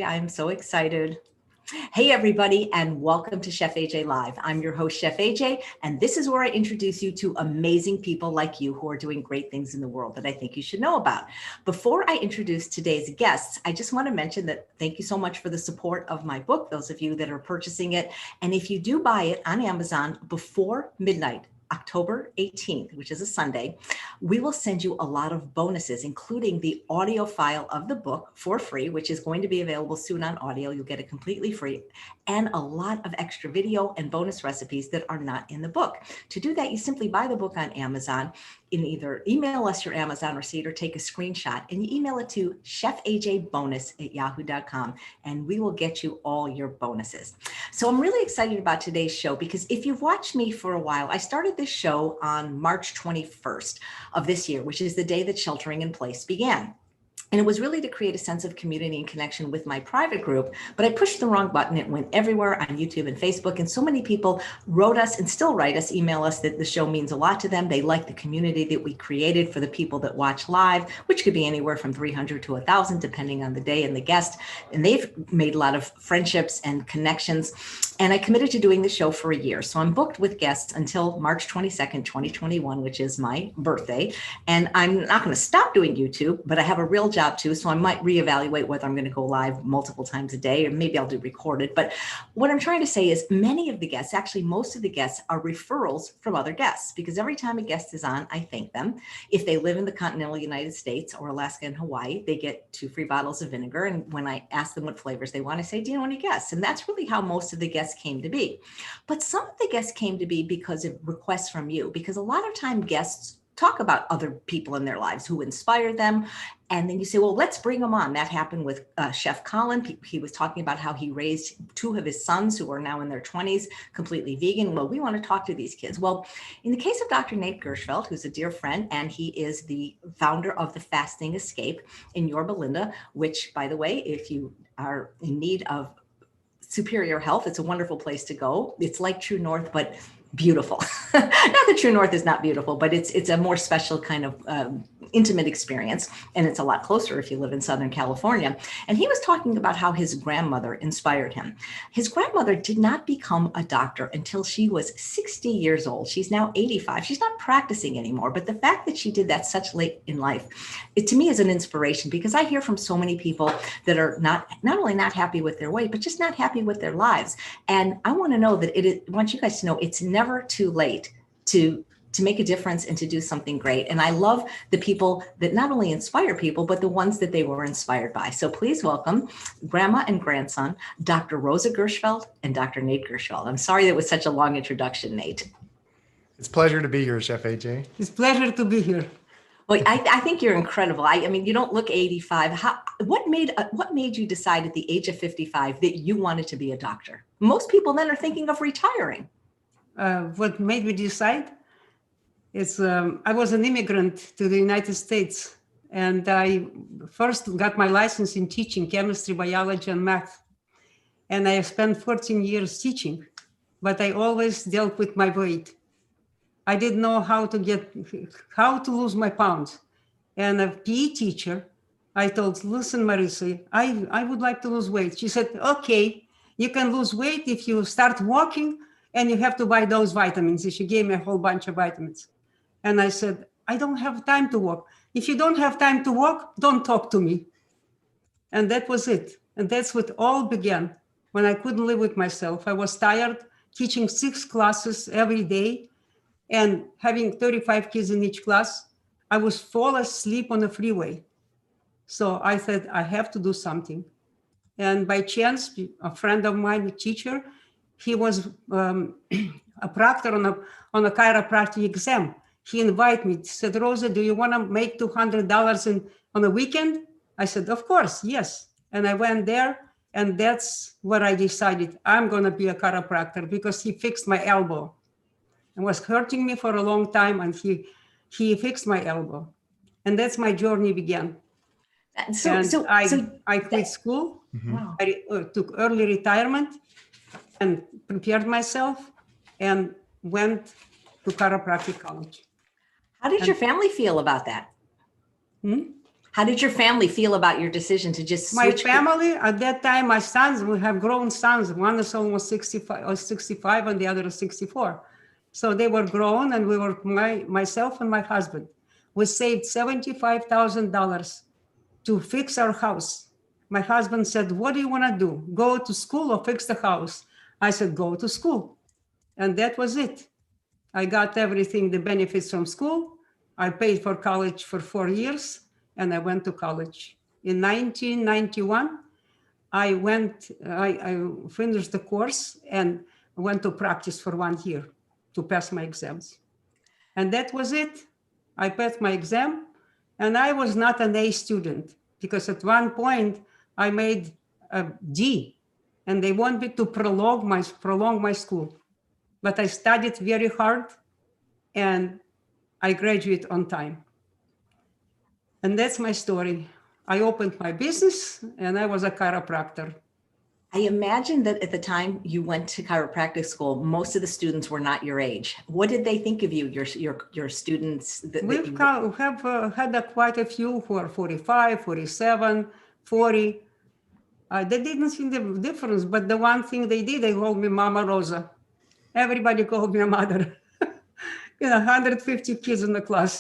I'm so excited. Hey everybody, and welcome to Chef AJ Live. I'm your host, Chef AJ, and this is where I introduce you to amazing people like you who are doing great things in the world that I think you should know about. Before I introduce today's guests, I just want to mention that thank you so much for the support of my book, those of you that are purchasing it. And if you do buy it on Amazon before midnight, October 18th, which is a Sunday, we will send you a lot of bonuses, including the audio file of the book for free, which is going to be available soon on audio. You'll get it completely free, and a lot of extra video and bonus recipes that are not in the book. To do that, you simply buy the book on Amazon and either email us your Amazon receipt or take a screenshot and you email it to chefajbonus@yahoo.com and we will get you all your bonuses. So I'm really excited about today's show because if you've watched me for a while, I started this show on March 21st of this year, which is the day that sheltering in place began. And it was really to create a sense of community and connection with my private group, but I pushed the wrong button. It went everywhere on YouTube and Facebook. And so many people wrote us and still write us, email us that the show means a lot to them. They like the community that we created for the people that watch live, which could be anywhere from 300 to 1,000, depending on the day and the guest. And they've made a lot of friendships and connections. And I committed to doing the show for a year. So I'm booked with guests until March 22nd, 2021, which is my birthday. And I'm not going to stop doing YouTube, but I have a real job too. So I might reevaluate whether I'm going to go live multiple times a day, or maybe I'll do recorded. But what I'm trying to say is many of the guests, actually most of the guests, are referrals from other guests, because every time a guest is on, I thank them. If they live in the continental United States or Alaska and Hawaii, they get 2 free bottles of vinegar. And when I ask them what flavors they want, I say, do you know any guests? And that's really how most of the guests came to be. But some of the guests came to be because of requests from you, because a lot of time guests talk about other people in their lives who inspire them. And then you say, well, let's bring them on. That happened with Chef Colin. He was talking about how he raised 2 of his sons who are now in their 20s, completely vegan. Well, we want to talk to these kids. Well, in the case of Dr. Nate Gershfeld, who's a dear friend, and he is the founder of the Fasting Escape in Yorba Linda, which, by the way, if you are in need of superior health, it's a wonderful place to go. It's like True North, but beautiful. Not that True North is not beautiful, but it's a more special kind of intimate experience. And it's a lot closer if you live in Southern California. And he was talking about how his grandmother inspired him. His grandmother did not become a doctor until she was 60 years old. She's now 85. She's not practicing anymore. But the fact that she did that such late in life, it to me is an inspiration, because I hear from so many people that are not only not happy with their weight, but just not happy with their lives. And I want to know that I want you guys to know it's never too late to make a difference and to do something great. And I love the people that not only inspire people, but the ones that they were inspired by. So please welcome grandma and grandson, Dr. Rosa Gershfeld and Dr. Nate Gershfeld. I'm sorry that was such a long introduction, Nate. It's a pleasure to be here, Chef AJ. It's a pleasure to be here. Well, I think you're incredible. I mean, you don't look 85. What made you decide at the age of 55 that you wanted to be a doctor? Most people then are thinking of retiring. What made me decide? It's I was an immigrant to the United States, and I first got my license in teaching chemistry, biology, and math. And I spent 14 years teaching, but I always dealt with my weight. I didn't know how to lose my pounds. And a PE teacher, I told, listen, Marissa, I would like to lose weight. She said, okay, you can lose weight if you start walking, and you have to buy those vitamins. And she gave me a whole bunch of vitamins. And I said, I don't have time to walk. If you don't have time to walk, don't talk to me. And that was it. And that's what all began when I couldn't live with myself. I was tired, teaching 6 classes every day and having 35 kids in each class. I was fall asleep on the freeway. So I said, I have to do something. And by chance, a friend of mine, a teacher, he was a proctor on a chiropractic exam. He invited me, said, Rosa, do you want to make $200 on a weekend? I said, of course, yes. And I went there, and that's where I decided I'm going to be a chiropractor, because he fixed my elbow. It was hurting me for a long time, and he fixed my elbow. And that's my journey began. I quit school. Mm-hmm. I took early retirement and prepared myself and went to chiropractic college. How did your family feel about that? How did your family feel about your decision to just My switch? family at that time, my sons, we have grown sons. One is almost 65 and the other is 64. So they were grown, and we were myself and my husband. We saved $75,000 to fix our house. My husband said, "What do you want to do? Go to school or fix the house?" I said, "Go to school." And that was it. I got everything, the benefits from school. I paid for college for 4 years, and I went to college. In 1991, I finished the course and went to practice for 1 year to pass my exams. And that was it. I passed my exam, and I was not an A student because at one point I made a D, and they wanted me to prolong my school. But I studied very hard, and I graduated on time. And that's my story. I opened my business, and I was a chiropractor. I imagine that at the time you went to chiropractic school, most of the students were not your age. What did they think of you, your students? We have had quite a few who are 45, 47, 40. They didn't see the difference, but the one thing they did, they called me Mama Rosa. Everybody called me a mother. 150 kids in the class.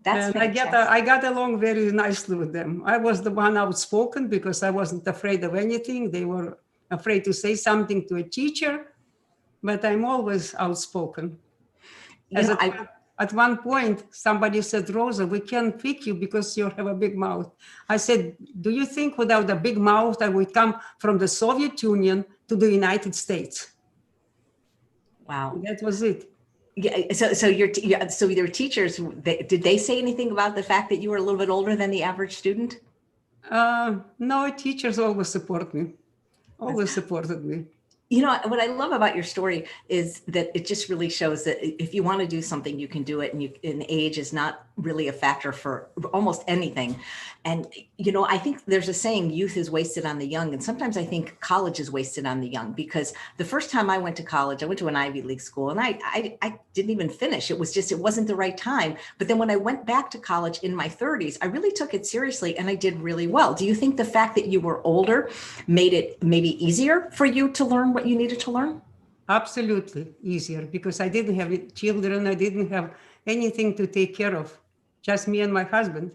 That's and fantastic. I got along very nicely with them. I was the one outspoken because I wasn't afraid of anything. They were afraid to say something to a teacher, but I'm always outspoken. At one point, somebody said, "Rosa, we can't pick you because you have a big mouth." I said, "Do you think without a big mouth I would come from the Soviet Union to the United States?" Wow. That was it. Yeah. So your teachers, did they say anything about the fact that you were a little bit older than the average student? No, teachers always support me. Always supported me. You know, what I love about your story is that it just really shows that if you want to do something, you can do it. And age is not really a factor for almost anything. And, you know, I think there's a saying, youth is wasted on the young. And sometimes I think college is wasted on the young, because the first time I went to college, I went to an Ivy League school, and I didn't even finish. It wasn't the right time. But then when I went back to college in my 30s, I really took it seriously, and I did really well. Do you think the fact that you were older made it maybe easier for you to learn what you needed to learn? Absolutely easier, because I didn't have children. I didn't have anything to take care of, just me and my husband.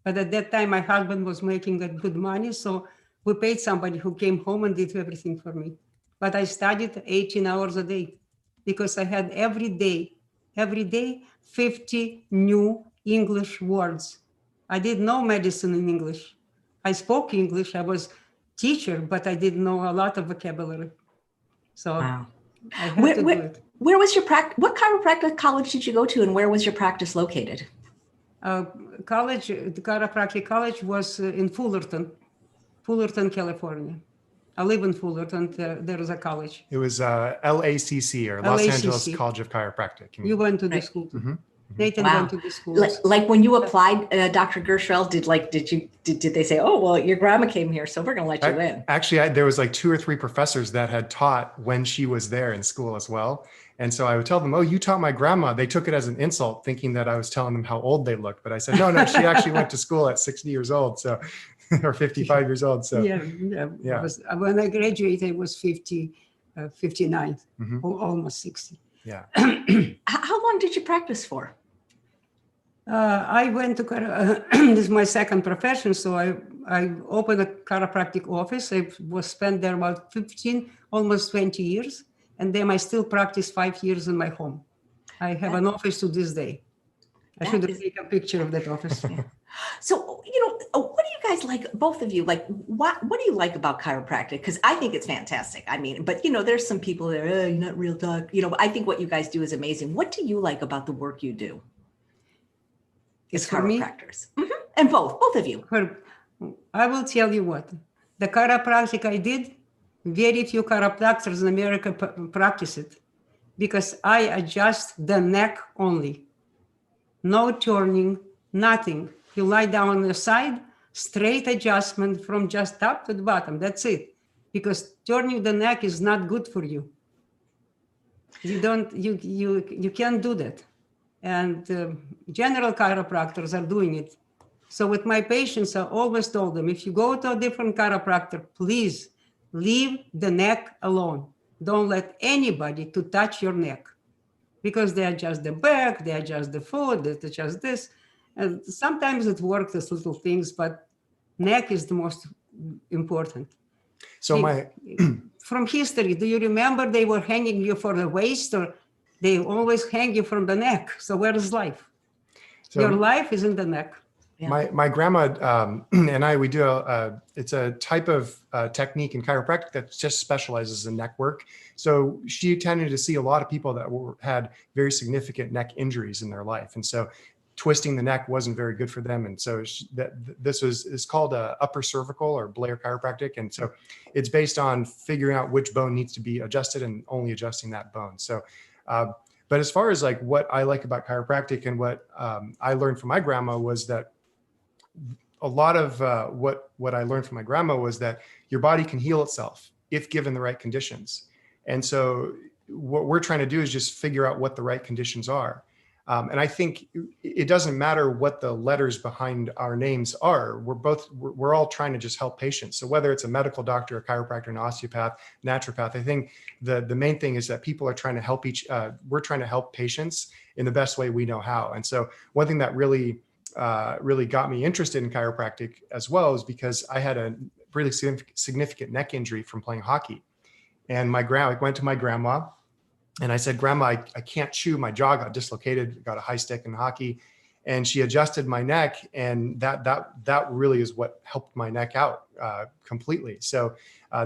But at that time, my husband was making good money. So we paid somebody who came home and did everything for me. But I studied 18 hours a day because I had every day, 50 new English words. I did no medicine in English. I spoke English. I was teacher, but I didn't know a lot of vocabulary. So wow. I had to do it. Where was your practice? What chiropractic college did you go to, and where was your practice located? The chiropractic college was in Fullerton, California. I live in Fullerton. There is a college. It was LACC, or Los Angeles College of Chiropractic. You went to the school too. Mm-hmm. Nathan wow. went to the school. Like when you applied, Dr. Gershfeld, did they say, "Oh, well, your grandma came here, so we're going to let you in"? Actually, there was like 2 or 3 professors that had taught when she was there in school as well. And so I would tell them, "Oh, you taught my grandma." They took it as an insult, thinking that I was telling them how old they looked. But I said, no, she actually went to school at 60 years old, so or 55 years old. So yeah. When I graduated, I was 59, mm-hmm. almost 60. Yeah. How long did you practice for? I went to this is my second profession, so I opened a chiropractic office. I was spent there about 15, almost 20 years, and then I still practice 5 years in my home. I have an office to this day. I should take a picture of that office. Yeah. So, you know, what do you guys like, both of you, like, what do you like about chiropractic? Because I think it's fantastic. I mean, but, you know, there's some people that are, you're not real talk. You know, I think what you guys do is amazing. What do you like about the work you do? It's as for chiropractors. Mm-hmm. And both of you. I will tell you what, the chiropractic I did, very few chiropractors in America practice it, because I adjust the neck only. No turning, nothing. You lie down on the side, straight adjustment from just top to the bottom. That's it. Because turning the neck is not good for you. You can't do that. And general chiropractors are doing it. So with my patients, I always told them, if you go to a different chiropractor, please leave the neck alone. Don't let anybody to touch your neck, because they adjust the back, they adjust the foot, they adjust this. And sometimes it works as little things, but neck is the most important. So From history, do you remember they were hanging you for the waist, or they always hang you from the neck? So where is life? Your life is in the neck. Yeah. My grandma and I, we do it's a type of technique in chiropractic that just specializes in neck work. So she tended to see a lot of people that had very significant neck injuries in their life. And so twisting the neck wasn't very good for them. And so this is called upper cervical or Blair chiropractic. And so it's based on figuring out which bone needs to be adjusted and only adjusting that bone. So, but as far as like what I like about chiropractic and what I learned from my grandma was that a lot of what I learned from my grandma was that your body can heal itself if given the right conditions. And so what we're trying to do is just figure out what the right conditions are. And I think it doesn't matter what the letters behind our names are. We're all trying to just help patients. So whether it's a medical doctor, a chiropractor, an osteopath, naturopath, I think the main thing is that people are trying to help we're trying to help patients in the best way we know how. And so one thing that really got me interested in chiropractic as well is because I had a really significant neck injury from playing hockey. And I went to my grandma and I said, Grandma, I can't chew. My jaw got dislocated, got a high stick in hockey. And she adjusted my neck. And that really is what helped my neck out completely. So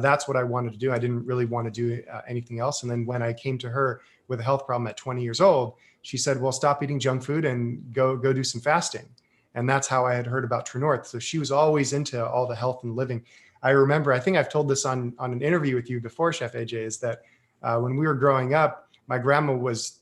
that's what I wanted to do. I didn't really want to do anything else. And then when I came to her with a health problem at 20 years old, she said, well, stop eating junk food and go do some fasting. And that's how I had heard about True North. So she was always into all the health and living. I remember, I think I've told this on an interview with you before, Chef AJ, is that when we were growing up, my grandma was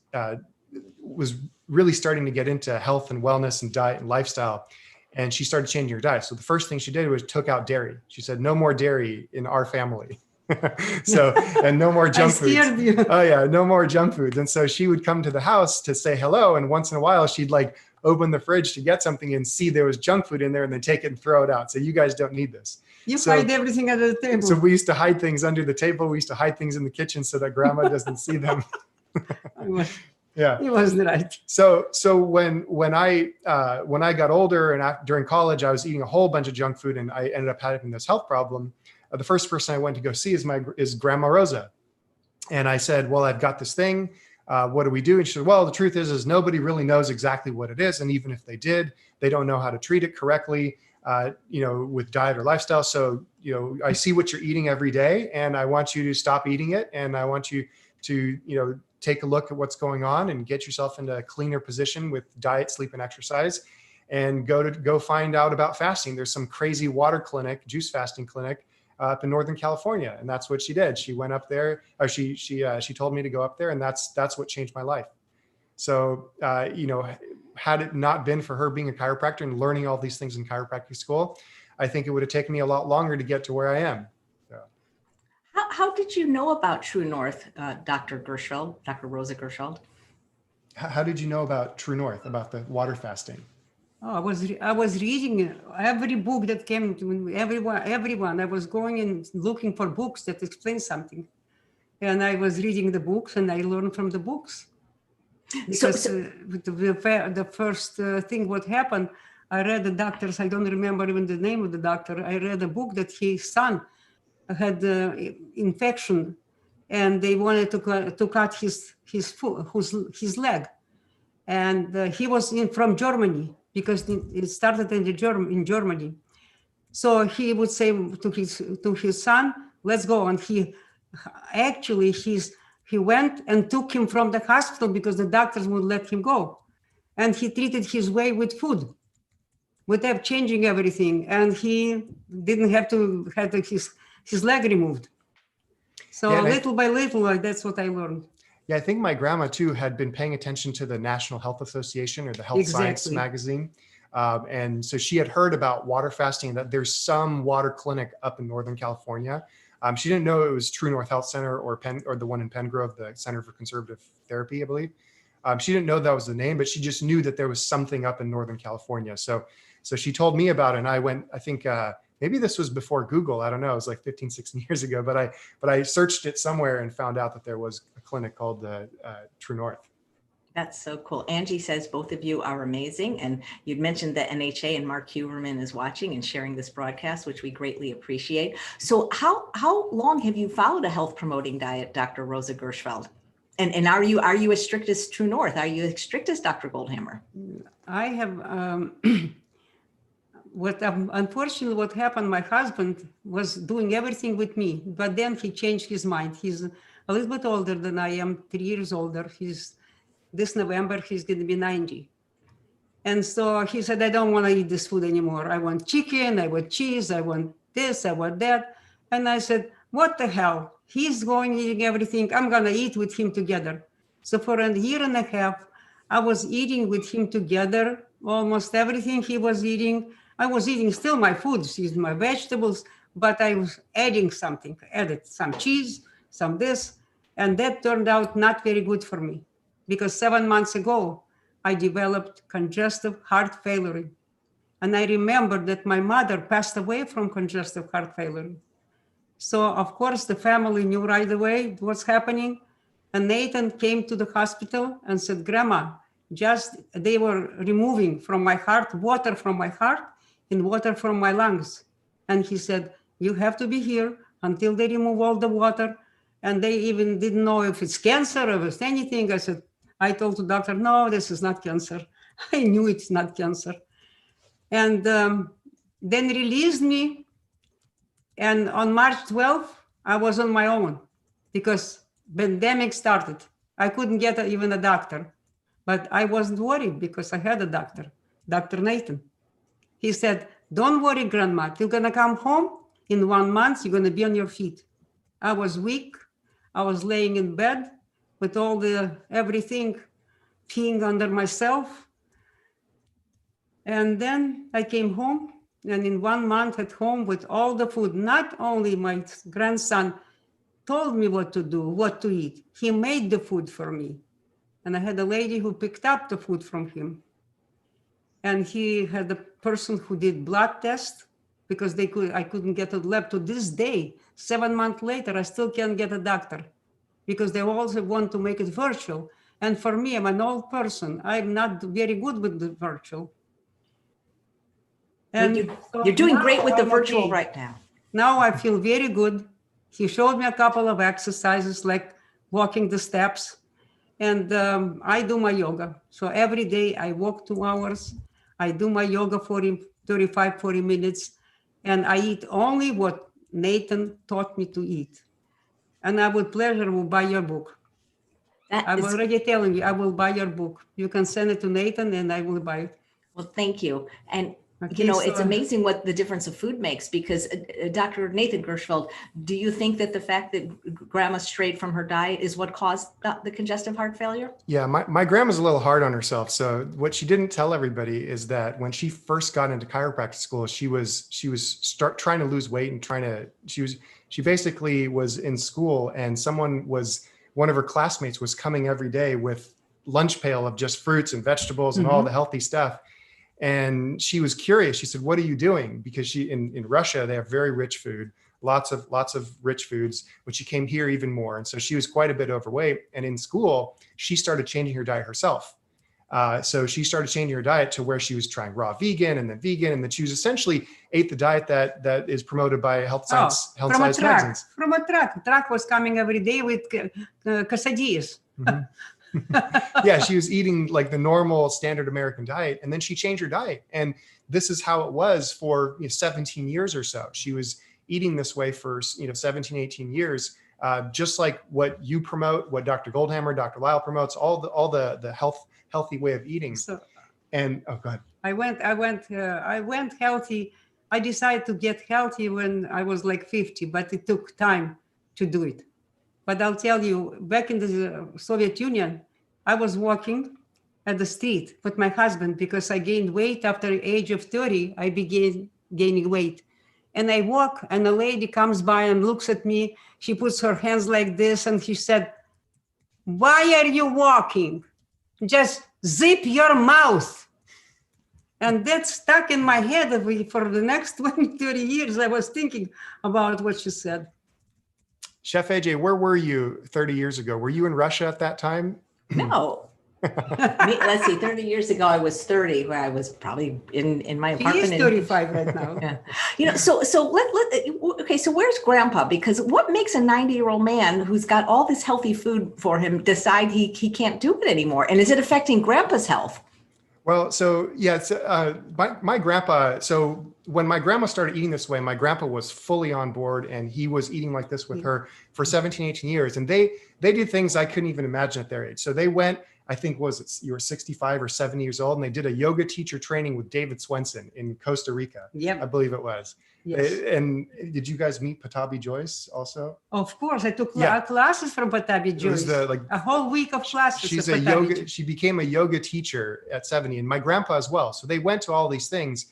really starting to get into health and wellness and diet and lifestyle. And she started changing her diet. So the first thing she did was took out dairy. She said, no more dairy in our family. And no more junk foods. Oh yeah, no more junk foods. And so she would come to the house to say hello. And once in a while, she'd like open the fridge to get something and see there was junk food in there and then take it and throw it out. So you guys don't need this. You hide everything under the table. So we used to hide things under the table. We used to hide things in the kitchen so that grandma doesn't see them. Yeah, he was right. So when I got older and during college, I was eating a whole bunch of junk food and I ended up having this health problem. The first person I went to go see is Grandma Rosa. And I said, well, I've got this thing. What do we do? And she said, well, the truth is nobody really knows exactly what it is. And even if they did, they don't know how to treat it correctly, with diet or lifestyle. So, I see what you're eating every day and I want you to stop eating it. And I want you to, take a look at what's going on and get yourself into a cleaner position with diet, sleep, and exercise, and go find out about fasting. There's some crazy water clinic, juice fasting clinic up in Northern California. And that's what she did. She went up there, or she told me to go up there, and that's what changed my life. So, had it not been for her being a chiropractor and learning all these things in chiropractic school, I think it would have taken me a lot longer to get to where I am. How did you know about True North, Dr. Gershfeld, Dr. Rosa Gershfeld? How did you know about True North, about the water fasting? Oh, I was reading every book that came to everyone. I was going and looking for books that explain something. And I was reading the books and I learned from the books. Because the first thing what happened, I read the doctors, I don't remember even the name of the doctor. I read a book that his son had infection and they wanted to cut his leg. And he was from Germany because it started in Germany. So he would say to his son, let's go. And he went and took him from the hospital because the doctors would let him go. And he treated his way with food, without changing everything. And he didn't have to have his leg removed. So little by little, that's what I learned. Yeah, I think my grandma too had been paying attention to the National Health Association or the Health Science magazine. And so she had heard about water fasting, that there's some water clinic up in Northern California. She didn't know it was True North Health Center or the one in Pengrove, the Center for Conservative Therapy, I believe. She didn't know that was the name, but she just knew that there was something up in Northern California. So she told me about it, and I went, I think maybe this was before Google. I don't know. It was like 15, 16 years ago, but I searched it somewhere and found out that there was a clinic called True North. That's so cool. Angie says both of you are amazing. And you'd mentioned that NHA and Mark Huberman is watching and sharing this broadcast, which we greatly appreciate. So how long have you followed a health promoting diet, Dr. Rosa Gershfeld? And are you as strict as True North? Are you as strict as Dr. Goldhammer? I have, unfortunately, what happened, my husband was doing everything with me, but then he changed his mind. He's a little bit older than I am, 3 years older. This November, he's going to be 90. And so he said, I don't want to eat this food anymore. I want chicken, I want cheese, I want this, I want that. And I said, what the hell? He's going eating everything. I'm going to eat with him together. So for a year and a half, I was eating with him together, almost everything he was eating. I was eating still my foods, my vegetables, but I was adding something, added some cheese, some this, and that turned out not very good for me. Because 7 months ago, I developed congestive heart failure. And I remember that my mother passed away from congestive heart failure. So of course, the family knew right away what's happening. And Nathan came to the hospital and said, Grandma, they were removing from my heart, water from my heart and water from my lungs. And he said, you have to be here until they remove all the water. And they even didn't know if it's cancer or if it's anything. I told the doctor, no, this is not cancer. I knew it's not cancer. And then released me. And on March 12th, I was on my own because pandemic started. I couldn't get even a doctor, but I wasn't worried because I had a doctor, Dr. Nathan. He said, don't worry, Grandma, you're gonna come home in 1 month, you're gonna be on your feet. I was weak. I was laying in bed with everything peeing under myself. And then I came home, and in 1 month at home with all the food, not only my grandson told me what to do, what to eat, he made the food for me. And I had a lady who picked up the food from him. And he had a person who did blood test because I couldn't get a lab to this day. 7 months later, I still can't get a doctor because they also want to make it virtual. And for me, I'm an old person. I'm not very good with the virtual. And you're doing great with the virtual right now. Now I feel very good. He showed me a couple of exercises like walking the steps. And I do my yoga. So every day I walk 2 hours. I do my yoga 35, 40 minutes. And I eat only what Nathan taught me to eat. And I with pleasure will buy your book. I'm already telling you, I will buy your book. You can send it to Nathan and I will buy it. Well, thank you. And it's amazing what the difference of food makes because Dr. Nathan Gershfeld, do you think that the fact that Grandma strayed from her diet is what caused the congestive heart failure? Yeah, my grandma's a little hard on herself. So what she didn't tell everybody is that when she first got into chiropractic school, she was trying to lose weight and she basically was in school and one of her classmates was coming every day with lunch pail of just fruits and vegetables and all the healthy stuff. And she was curious. She said, what are you doing? Because in Russia, they have very rich food, lots of rich foods, when she came here even more. And so she was quite a bit overweight. And in school, she started changing her diet herself. So she started changing her diet to where she was trying raw vegan and then she was essentially ate the diet that is promoted by health science magazines. From a truck. Truck was coming every day with quesadillas. Yeah, she was eating like the normal standard American diet. And then she changed her diet. And this is how it was for 17 years or so. She was eating this way for 17, 18 years, just like what you promote, what Dr. Goldhammer, Dr. Lyle promotes, all the healthy way of eating. So, go ahead. I went healthy. I decided to get healthy when I was like 50, but it took time to do it. But I'll tell you, back in the Soviet Union, I was walking at the street with my husband because I gained weight after the age of 30. I began gaining weight. And I walk and a lady comes by and looks at me. She puts her hands like this and she said, why are you walking? just zip your mouth. And that stuck in my head for the next 20, 30 years. I was thinking about what she said. Chef AJ, where were you 30 years ago? Were you in Russia at that time? No. Let's see, 30 years ago, I was 30, where I was probably in my apartment. He is 35 right now. Yeah. Okay, so where's Grandpa? Because what makes a 90-year-old man who's got all this healthy food for him decide he can't do it anymore? And is it affecting Grandpa's health? Well, so yeah, it's, my grandpa, so when my grandma started eating this way, my grandpa was fully on board, and he was eating like this with her for 17, 18 years. And they did things I couldn't even imagine at their age. So they went, I think you were 65 or 70 years old, and they did a yoga teacher training with David Swenson in Costa Rica. Yep. I believe it was. Yes. And did you guys meet Patabi Joyce also? Of course, I took classes from Patabi Joyce. A whole week of classes. She became a yoga teacher at 70, and my grandpa as well. So they went to all these things.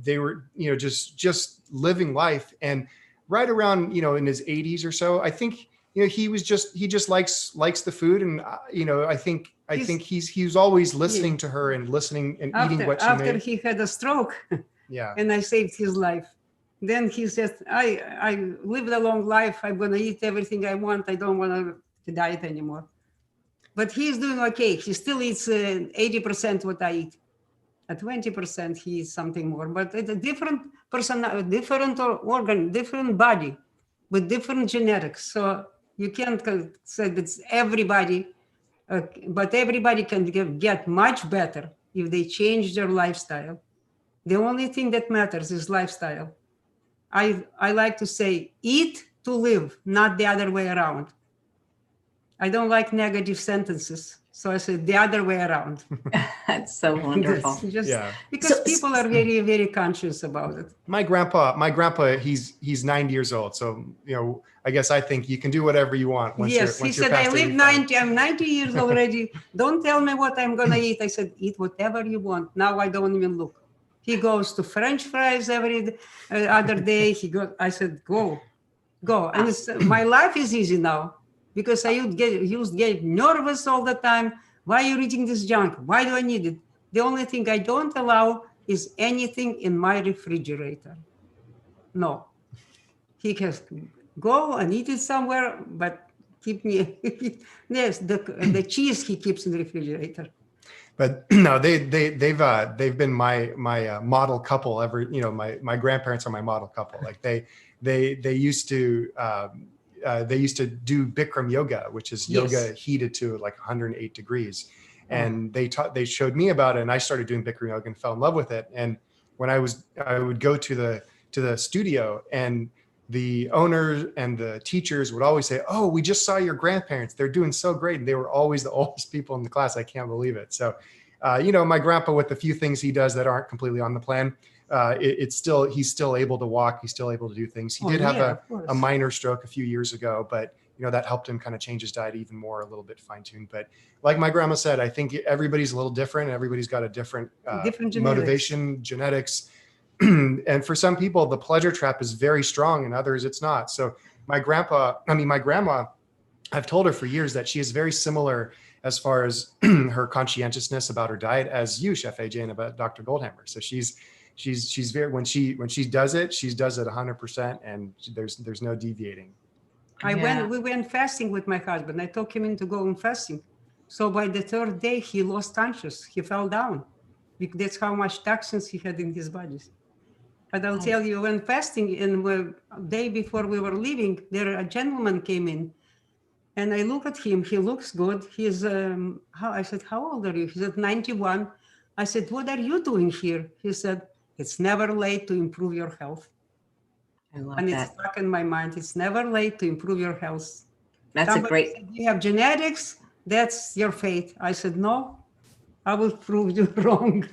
They were, just living life. And right around, in his 80s or so, I think, he just likes the food. And, I think he's always listening to her and listening and eating what she made. After he had a stroke. Yeah. And I saved his life. Then he said, I lived a long life. I'm going to eat everything I want. I don't want to diet anymore. But he's doing okay. He still eats 80% what I eat. At 20%, he eats something more. But it's a different person, different organ, different body with different genetics. So you can't say it's everybody, but everybody can get much better if they change their lifestyle. The only thing that matters is lifestyle. I like to say, eat to live, not the other way around. I don't like negative sentences. So I said the other way around. That's so wonderful. Because people are very, very conscious about it. My grandpa, he's 90 years old. So, I think you can do whatever you want. Yes, he said, I live 90, I'm 90 years already. Don't tell me what I'm going to eat. I said, eat whatever you want. Now I don't even look. He goes to French fries every other day. I said, go. And my life is easy now because I used to get nervous all the time. Why are you eating this junk? Why do I need it? The only thing I don't allow is anything in my refrigerator. No. He can go and eat it somewhere, but keep me. Yes, the cheese he keeps in the refrigerator. But no, they've been my model couple my grandparents are my model couple. Like they used to do Bikram yoga, which is yoga heated to like 108 degrees. And they showed me about it, and I started doing Bikram yoga and fell in love with it. And when I would go to the studio, and the owners and the teachers would always say, "Oh, we just saw your grandparents. They're doing so great." And they were always the oldest people in the class. I can't believe it. So, my grandpa, with the few things he does that aren't completely on the plan, he's still able to walk. He's still able to do things. He did have a minor stroke a few years ago, but that helped him kind of change his diet even more, a little bit fine-tuned. But like my grandma said, I think everybody's a little different. Everybody's got a different motivation, genetics. And for some people, the pleasure trap is very strong, and others it's not. So my grandma, I've told her for years that she is very similar as far as her conscientiousness about her diet as you, Chef AJ, and about Dr. Goldhammer. So she's very, when she does it 100%, and there's no deviating. We went fasting with my husband. I took him in to go on fasting. So by the third day, he lost consciousness. He fell down. That's how much toxins he had in his body. But I'll tell you, when fasting, and the day before we were leaving, a gentleman came in, and I look at him. He looks good. He's I said, "How old are you?" He said, 91. I said, "What are you doing here?" He said, "It's never late to improve your health." I love and that. It's stuck in my mind. It's never late to improve your health. Somebody said, you have genetics. That's your fate. I said, no, I will prove you wrong.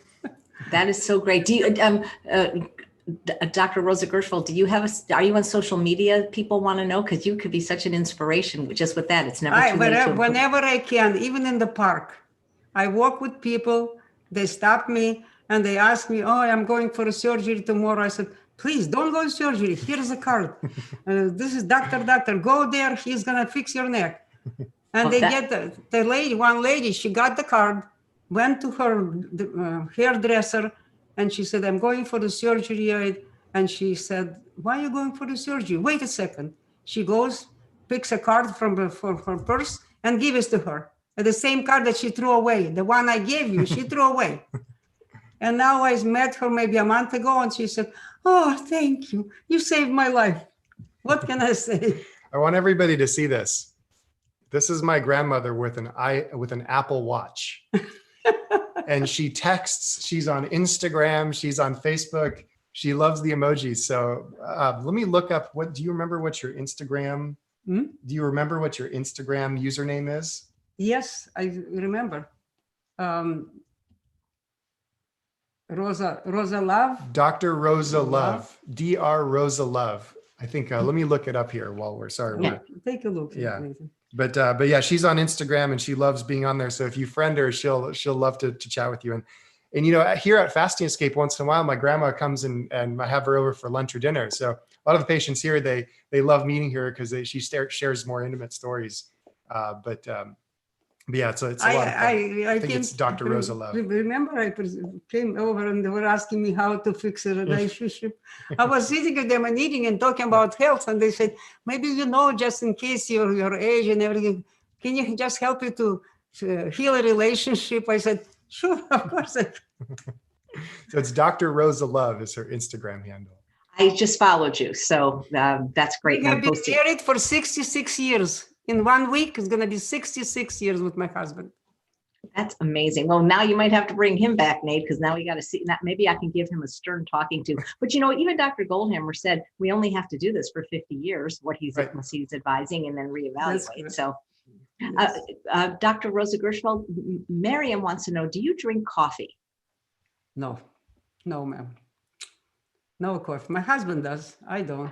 That is so great. Do you, Dr. Rosa Gershfeld, are you on social media? People want to know, because you could be such an inspiration just with that. It's never too late. Whenever I can, even in the park, I walk with people. They stop me and they ask me, "Oh, I'm going for a surgery tomorrow." I said, "Please don't go to surgery. Here's a card. This is doctor. Go there. He's going to fix your neck." And Well, they get the lady, one lady, she got the card, went to her hairdresser, and she said, I'm going for the surgery. And she said, why are you going for the surgery? Wait a second. She goes, picks a card from her purse and gives it to her. The same card that she threw away. The one I gave you, she threw away. And now I met her maybe a month ago, and she said, oh, thank you. You saved my life. What can I say? I want everybody to see this. This is my grandmother with an Apple Watch. And she texts, she's on Instagram, she's on Facebook. She loves the emojis. So let me look up, do you remember what your Instagram, do you remember what your Instagram username is? Yes, I remember. Rosa Love. Dr. Rosa Love, Dr. Rosa Love. I think, let me look it up here while Take a look. Yeah. But yeah, she's on Instagram and she loves being on there. So if you friend her, she'll love to chat with you. And you know, here at Fasting Escape, once in a while, my grandma comes and I have her over for lunch or dinner. So a lot of the patients here, they love meeting her because she shares more intimate stories. But yeah, it's a lot of fun. I think it's Dr. Rosa Love. Remember, I came over and they were asking me how to fix a relationship. I was sitting with them and eating and talking about health, and they said, maybe just in case your age and everything, can you just help you to heal a relationship? I said, sure, of course. So it's Dr. Rosa Love is her Instagram handle. I just followed you, so that's great. We have been married for 66 years. In 1 week, it's going to be 66 years with my husband. That's amazing. Well, now you might have to bring him back, Nate, because now we got to see that. Maybe I can give him a stern talking to. But you know, even Dr. Goldhammer said we only have to do this for 50 years, what he's advising, and then reevaluate. So, yes. Dr. Rosa Gershfeld, Miriam wants to know: do you drink coffee? No, ma'am. No coffee. My husband does. I don't.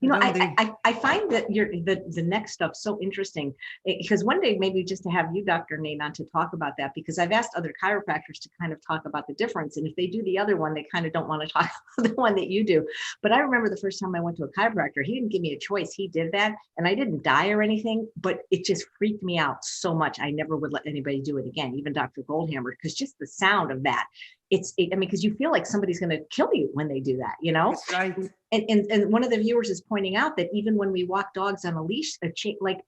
You know, I find that the neck stuff so interesting, because one day maybe just to have you, Dr. Nate, on to talk about that, because I've asked other chiropractors to kind of talk about the difference. And if they do the other one, they kind of don't want to talk about the one that you do. But I remember the first time I went to a chiropractor, he didn't give me a choice. He did that and I didn't die or anything, but it just freaked me out so much. I never would let anybody do it again, even Dr. Goldhammer, because just the sound of that. I mean, because you feel like somebody's going to kill you when they do that, you know? That's right. And one of the viewers is pointing out that even when we walk dogs on a leash, like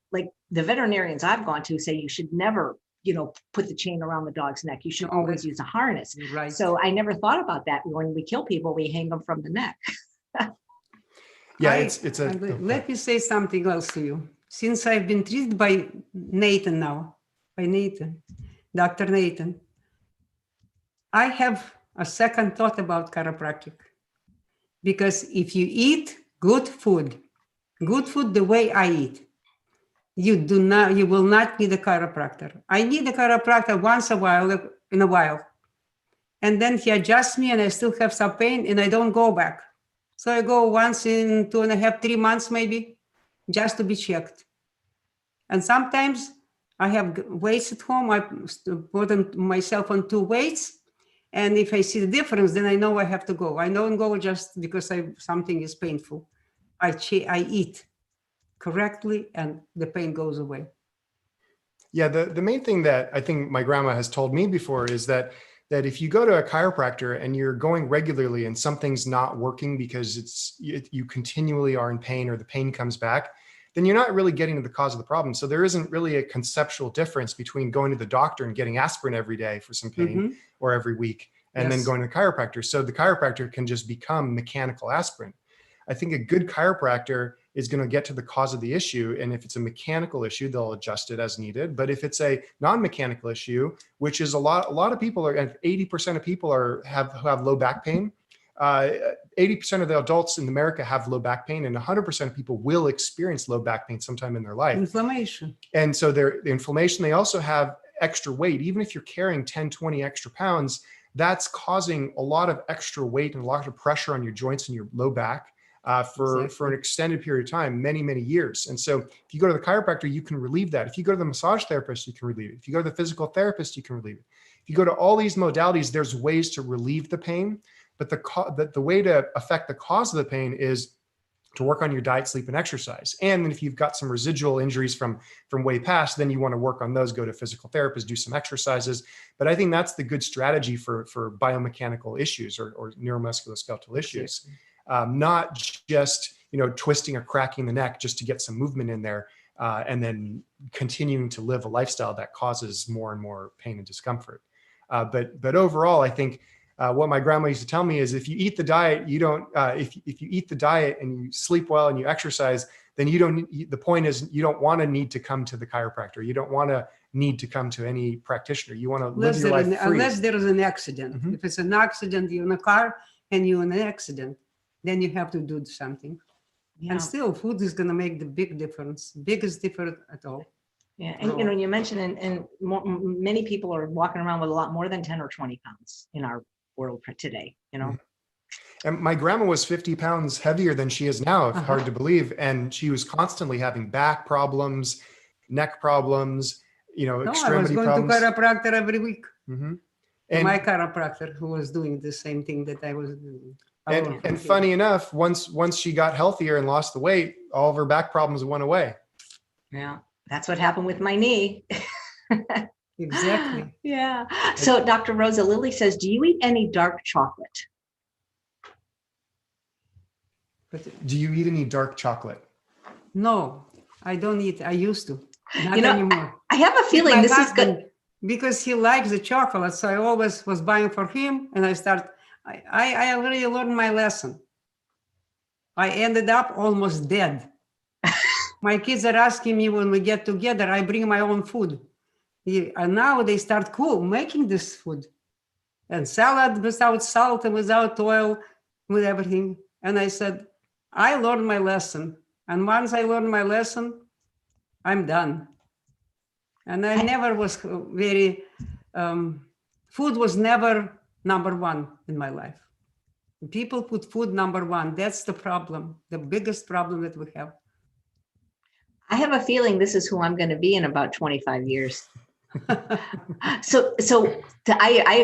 the veterinarians I've gone to say you should never, you know, put the chain around the dog's neck. You should always use a harness. Right. So I never thought about that. When we kill people, we hang them from the neck. Yeah, let me say something else to you. Since I've been treated by Nathan now, Dr. Nathan, I have a second thought about chiropractic. Because if you eat good food the way I eat, you will not need a chiropractor. I need a chiropractor once in a while. And then he adjusts me and I still have some pain and I don't go back. So I go once in 2.5, 3 months maybe, just to be checked. And sometimes I have weights at home. I put myself on 2 weights. And if I see the difference, then I know I have to go. I don't go just because something is painful. I eat correctly and the pain goes away. Yeah, the main thing that I think my grandma has told me before is that if you go to a chiropractor and you're going regularly and something's not working because you continually are in pain or the pain comes back, then you're not really getting to the cause of the problem. So there isn't really a conceptual difference between going to the doctor and getting aspirin every day for some pain or every week and then going to the chiropractor. So the chiropractor can just become mechanical aspirin. I think a good chiropractor is going to get to the cause of the issue. And if it's a mechanical issue, they'll adjust it as needed. But if it's a non-mechanical issue, which is a lot of people and 80% of people have low back pain. 80% of the adults in America have low back pain, and 100% of people will experience low back pain sometime in their life. Inflammation. And so the inflammation, they also have extra weight. Even if you're carrying 10, 20 extra pounds, that's causing a lot of extra weight and a lot of pressure on your joints and your low back for an extended period of time, many, many years. And so if you go to the chiropractor, you can relieve that. If you go to the massage therapist, you can relieve it. If you go to the physical therapist, you can relieve it. If you go to all these modalities, there's ways to relieve the pain. But the way to affect the cause of the pain is to work on your diet, sleep, and exercise. And then if you've got some residual injuries from way past, then you want to work on those, go to physical therapists, do some exercises. But I think that's the good strategy for biomechanical issues or neuromusculoskeletal issues. Not just, twisting or cracking the neck just to get some movement in there, and then continuing to live a lifestyle that causes more and more pain and discomfort. But overall, I think what my grandma used to tell me is if you eat the diet, you don't, if you eat the diet and you sleep well and you exercise, then the point is you don't want to need to come to the chiropractor. You don't want to need to come to any practitioner. You want to live your life free. Unless there is an accident. Mm-hmm. If it's an accident, you're in a car and you're in an accident, then you have to do something. Yeah. And still food is going to make the biggest difference at all. Yeah, and you mentioned, and many people are walking around with a lot more than 10 or 20 pounds in our world today, And my grandma was 50 pounds heavier than she is now, hard to believe. And she was constantly having back problems, neck problems, extremity problems. I was going to chiropractor every week. Mm-hmm. And my chiropractor, who was doing the same thing that I was doing. And funny enough, once she got healthier and lost the weight, all of her back problems went away. Yeah, that's what happened with my knee. Exactly. Yeah. So Dr. Rosa, Lily says, do you eat any dark chocolate? Do you eat any dark chocolate? No, I don't eat. I used to. Not anymore. I have a feeling this is good. Because he likes the chocolate. So I always was buying for him. And I already learned my lesson. I ended up almost dead. My kids are asking me when we get together, I bring my own food. And now they start making this food. And salad without salt and without oil, with everything. And I said, I learned my lesson. And once I learned my lesson, I'm done. And I never was food was never number one in my life. People put food number one. That's the problem, the biggest problem that we have. I have a feeling this is who I'm going to be in about 25 years. I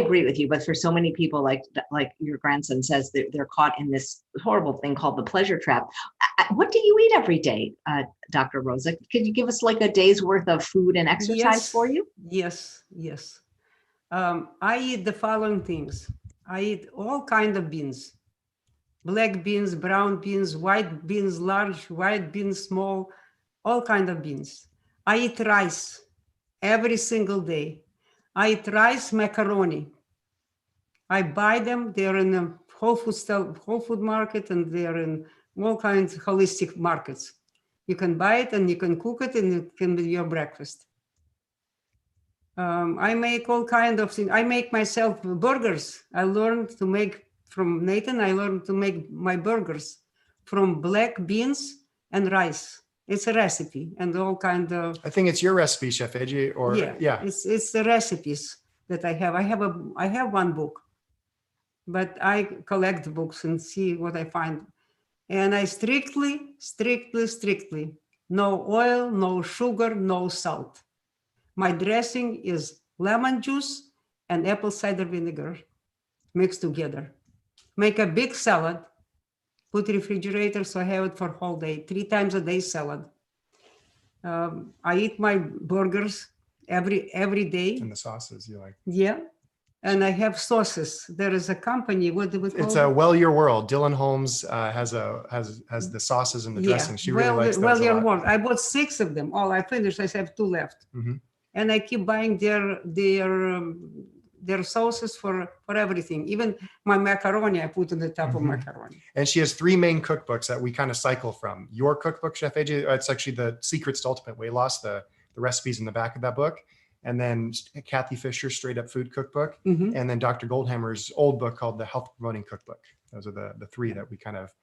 agree with you, but for so many people, like your grandson says, they're caught in this horrible thing called the pleasure trap. What do you eat every day, Dr. Rosa? Could you give us like a day's worth of food and exercise for you? Yes. I eat the following things. I eat all kinds of beans: black beans, brown beans, white beans, large, white beans, small, all kinds of beans. I eat rice every single day. I eat rice, macaroni. I buy them. They're in the Whole Food market, and they're in all kinds of holistic markets. You can buy it and you can cook it, and it can be your breakfast. I make all kinds of things. I make myself burgers. I learned to make from Nathan. I learned to make my burgers from black beans and rice. It's a recipe and all kind of. I think it's your recipe, Chef AJ. Or yeah. It's the recipes that I have. I have one book, but I collect books and see what I find. And I strictly, no oil, no sugar, no salt. My dressing is lemon juice and apple cider vinegar mixed together. Make a big salad, put refrigerator so I have it for whole day, 3 times a day salad. I eat my burgers every day. And the sauces you like. Yeah. And I have sauces. There is a company. What do we call it? It's a Well Your World. Dylan Holmes has the sauces and the dressing. She really likes those Well a Your lot. World. I bought 6 of them. All I finished. I have 2 left. Mm-hmm. And I keep buying their sauces for everything. Even my macaroni, I put on the top of macaroni. And she has 3 main cookbooks that we kind of cycle from. Your cookbook, Chef AJ, it's actually the Secrets to Ultimate Weight Loss, the recipes in the back of that book. And then Kathy Fisher's Straight Up Food Cookbook. Mm-hmm. And then Dr. Goldhammer's old book called the Health Promoting Cookbook. Those are the 3 that we kind of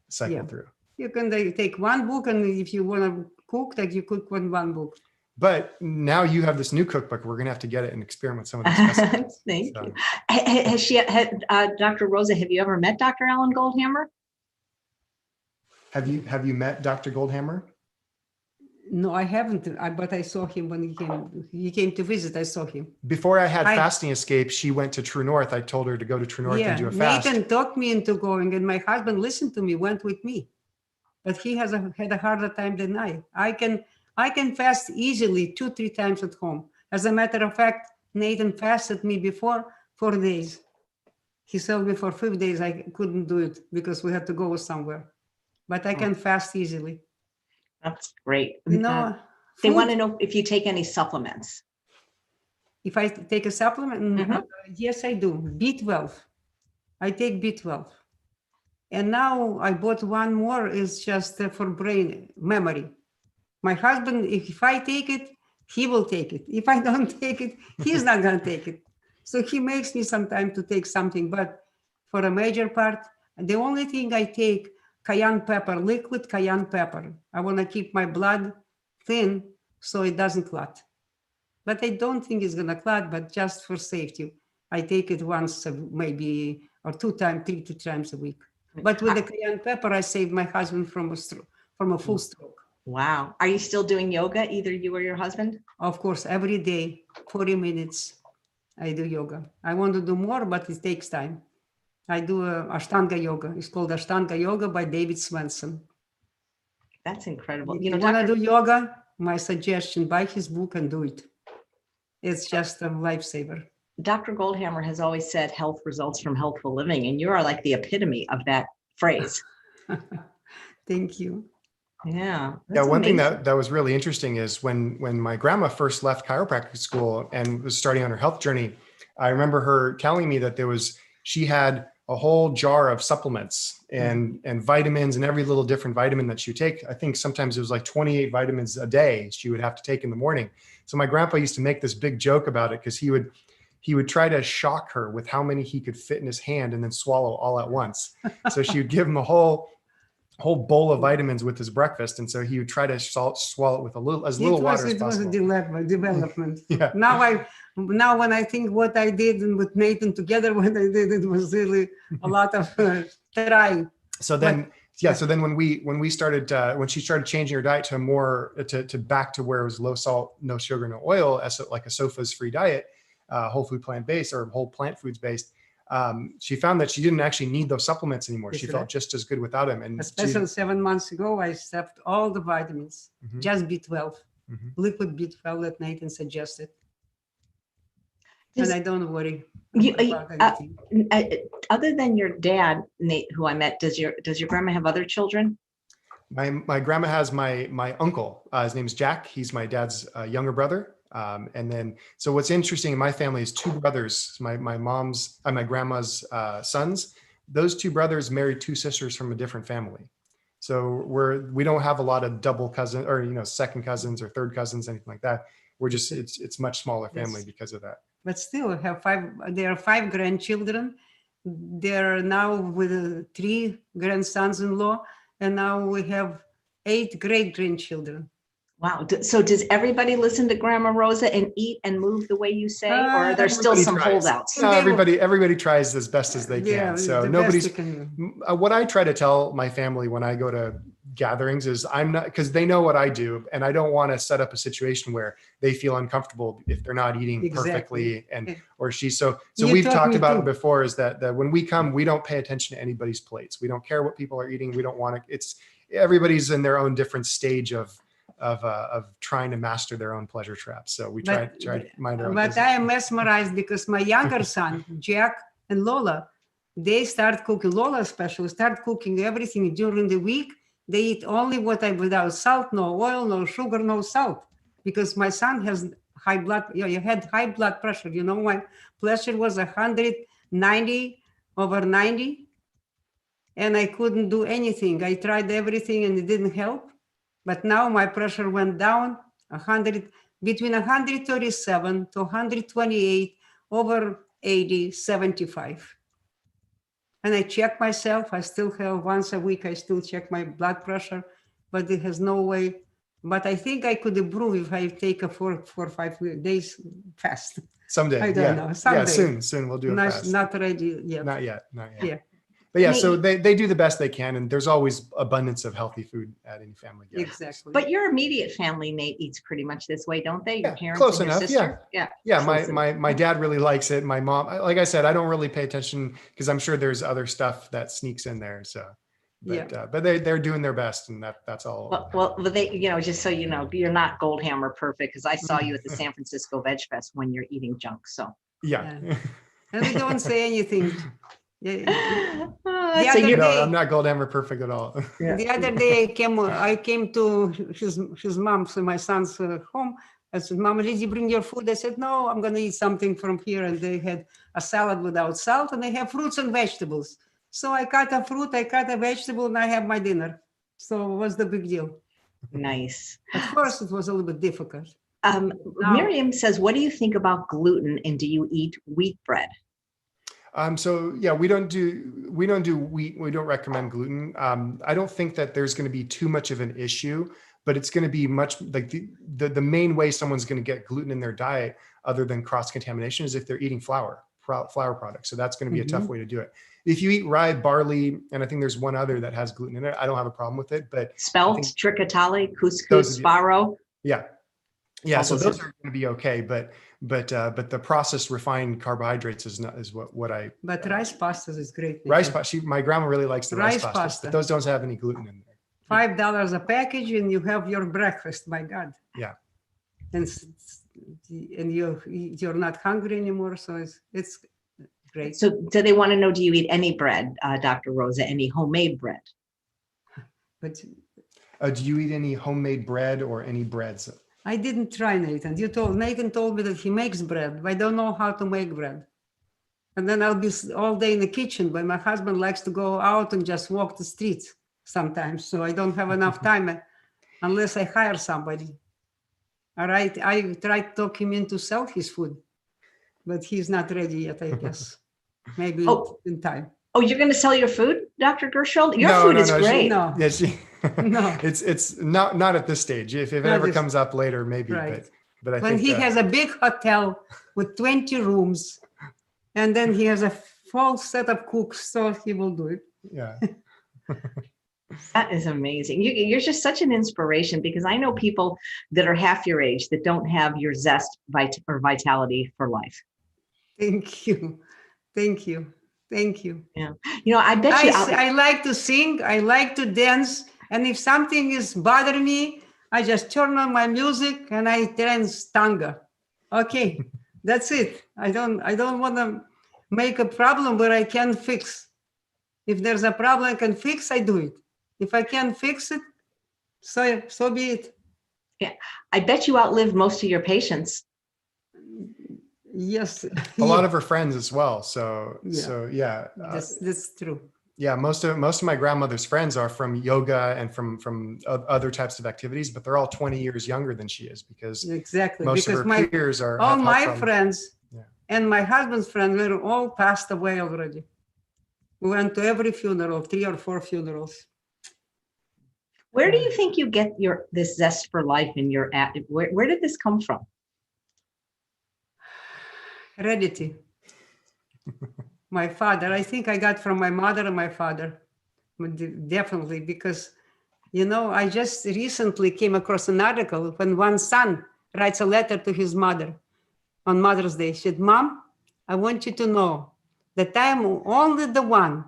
cycle through. You can take one book, and if you want to cook, you cook one book. But now you have this new cookbook. We're going to have to get it and experiment with some of these recipes. Thank you. Dr. Rosa, have you ever met Dr. Alan Goldhammer? Have you met Dr. Goldhammer? No, I haven't. But I saw him when he came to visit. I saw him. Before I had Fasting Escape, she went to True North. I told her to go to True North and do a fast. Nathan talked me into going, and my husband listened to me, went with me. but he had a harder time than I. I can fast easily 2-3 times at home. As a matter of fact, Nathan fasted me before 4 days. He told me for 5 days I couldn't do it because we had to go somewhere. But I can fast easily. That's great. You know, They want to food, know if you take any supplements. if I take a supplement, yes, I do. B12. I take B12. And now I bought one more, it's just for brain memory. My husband, if I take it, he will take it. If I don't take it, he's not going to take it. So he makes me sometime to take something, but for a major part, the only thing I take, cayenne pepper, liquid cayenne pepper. I want to keep my blood thin so it doesn't clot. But I don't think it's going to clot, but just for safety, I take it once, maybe, or 3 times a week. But with the cayenne pepper, I saved my husband from a full stroke. Wow. Are you still doing yoga, either you or your husband? Of course, every day, 40 minutes, I do yoga. I want to do more, but it takes time. I do Ashtanga yoga. It's called Ashtanga yoga by David Swenson. That's incredible. If you want to do yoga, my suggestion, buy his book and do it. It's just a lifesaver. Dr. Goldhammer has always said health results from healthful living, and you are like the epitome of that phrase. Thank you. Yeah. Yeah. One thing that was really interesting is when my grandma first left chiropractic school and was starting on her health journey, I remember her telling me that she had a whole jar of supplements and vitamins and every little different vitamin that she would take. I think sometimes it was like 28 vitamins a day she would have to take in the morning. So my grandpa used to make this big joke about it because he would try to shock her with how many he could fit in his hand and then swallow all at once. So she would give him a whole bowl of vitamins with his breakfast. And so he would try to swallow it with as little water as possible. It was a development. Yeah. Now when I think what I did and with Nathan together, what I did, it was really a lot of trying. So then, so then when she started changing her diet to to back to where it was low salt, no sugar, no oil, as like a SOFA's free diet, whole food plant-based or whole plant foods based, she found that she didn't actually need those supplements anymore. She felt just as good without them. And especially 7 months ago, I stopped all the vitamins, just B12, liquid B12 that Nathan suggested. And I don't worry about anything. Other than your dad, Nate, who I met, does your grandma have other children? My grandma has my uncle. His name's Jack. He's my dad's younger brother. And then, so what's interesting in my family is 2 brothers, my grandma's sons. Those 2 brothers married 2 sisters from a different family. So we don't have a lot of double cousin or, second cousins or third cousins, anything like that. We're just, it's much smaller family because of that. But still there are 5 grandchildren. They're now with 3 grandsons-in-law. And now we have 8 great-grandchildren. Wow. So does everybody listen to Grandma Rosa and eat and move the way you say, or are there still some holdouts? No, everybody tries as best as they can. Yeah, so what I try to tell my family when I go to gatherings is I'm not, because they know what I do, and I don't want to set up a situation where they feel uncomfortable if they're not eating perfectly so we've talked about it before, is that when we come, we don't pay attention to anybody's plates. We don't care what people are eating. We don't want to, everybody's in their own different stage of trying to master their own pleasure traps. So we try to mind our own business. I am mesmerized because my younger son, Jack and Lola, they start cooking. Lola especially start cooking everything during the week. They eat only without salt, no oil, no sugar, no salt. Because my son has high blood, you had high blood pressure. My pressure was 190/90, and I couldn't do anything. I tried everything and it didn't help. But now my pressure went down between 137 to 128/80/75. And I check myself. I still have once a week, I still check my blood pressure, but it has no way. But I think I could improve if I take a 4 or 5 days fast. Someday. I don't know. Someday. Yeah, soon we'll do a fast. Not ready yet. Not yet. Yeah. But yeah, so they do the best they can, and there's always abundance of healthy food at any family gathering. Exactly. But your immediate family, Nate, eats pretty much this way, don't they? Your parents close and enough. Your sister? Yeah. My dad really likes it. My mom, like I said, I don't really pay attention because I'm sure there's other stuff that sneaks in there. So, but they're doing their best, and that's all. Well, they, just so you know, you're not Goldhammer perfect, because I saw you at the San Francisco Veg Fest when you're eating junk. So Yeah. And we don't say anything. The so other No, day, I'm not Goldhammer perfect at all. the other day I came to his mom's, so my son's home. I said, "Mama, did you bring your food?" I said, "No, I'm going to eat something from here." And they had a salad without salt, and they have fruits and vegetables. So I cut a fruit, I cut a vegetable, and I have my dinner. So what's the big deal? Nice. At first, it was a little bit difficult. Miriam says, what do you think about gluten, and do you eat wheat bread? So yeah, we don't do wheat. We don't recommend gluten. I don't think that there's going to be too much of an issue, but it's going to be much like the main way someone's going to get gluten in their diet, other than cross-contamination, is if they're eating flour products. So that's going to be a tough way to do it. If you eat rye, barley, and I think there's one other that has gluten in it, I don't have a problem with it. But spelt, trichotillite, couscous, farro. Yeah. So those are going to be okay, but the processed refined carbohydrates is what I. But rice pastas is great. Rice pasta. My grandma really likes the rice pasta, but those don't have any gluten in there. $5 a package, and you have your breakfast. My God. Yeah. And you're not hungry anymore, so it's great. So do they want to know, do you eat any bread, Dr. Rosa, any homemade bread? But do you eat any homemade bread or any breads? I didn't try, Nathan. Nathan told me that he makes bread, but I don't know how to make bread. And then I'll be all day in the kitchen, but my husband likes to go out and just walk the streets sometimes. So I don't have enough time unless I hire somebody. All right. I tried to talk him into sell his food, but he's not ready yet, I guess. Maybe in time. Oh, you're going to sell your food, Dr. Gershfeld? Your food is great. No. No, it's not at this stage. If it ever comes up later, maybe. Right. But I when think he has a big hotel with 20 rooms, and then he has a full set of cooks, so he will do it. Yeah. That is amazing. You're just such an inspiration, because I know people that are half your age that don't have your zest or vitality for life. Thank you. Thank you. Thank you. Yeah. I bet you. I like to sing. I like to dance. And if something is bothering me, I just turn on my music and I dance tango. Okay, that's it. I don't want to make a problem where I can't fix. If there's a problem I can fix, I do it. If I can't fix it, so be it. Yeah, I bet you outlive most of your patients. Yes. A lot of her friends as well. So yeah. That's true. Yeah, most of my grandmother's friends are from yoga and from other types of activities, but they're all 20 years younger than she is, because most of her peers are all my friends and my husband's friends were all passed away already. We went to every funeral, 3 or 4 funerals. Where do you think you get this zest for life in your where did this come from? Heredity. My father, I think I got from my mother and my father, definitely, because, I just recently came across an article when one son writes a letter to his mother on Mother's Day. He said, "Mom, I want you to know that I am only the one